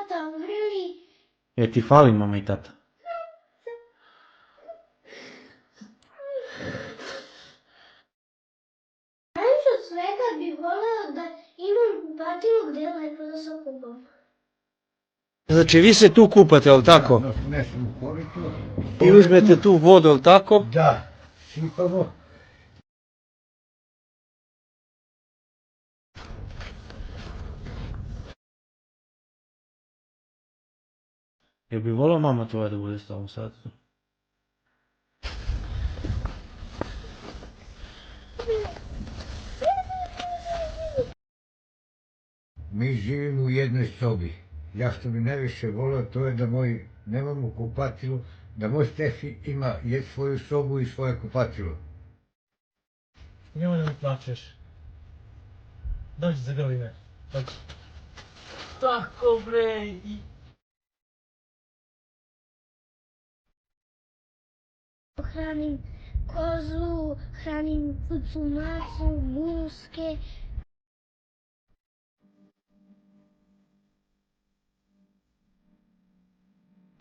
tata umrli. Ti fali mama i tata? Najviše od svega bih voleo da imam kupatilu gdje lepo da se kupam. Znači vi se tu kupate, jel tako? Ne sam u koritu. I uzmete tu vodu, jel tako? Da, sipamo. Jel bi volao mama tvoja da bude s tobom sad? Mi živimo u jednoj sobi. Ja što bi najviše volio to je da nemamo kupatilu, da moj Stefi ima svoju sobu i svoje kupatilo. Nemoj da mi plačeš. Dođi, zagrli me. Dođi. Tako bre. Hranim kozu, hranim cucu, macu, guske,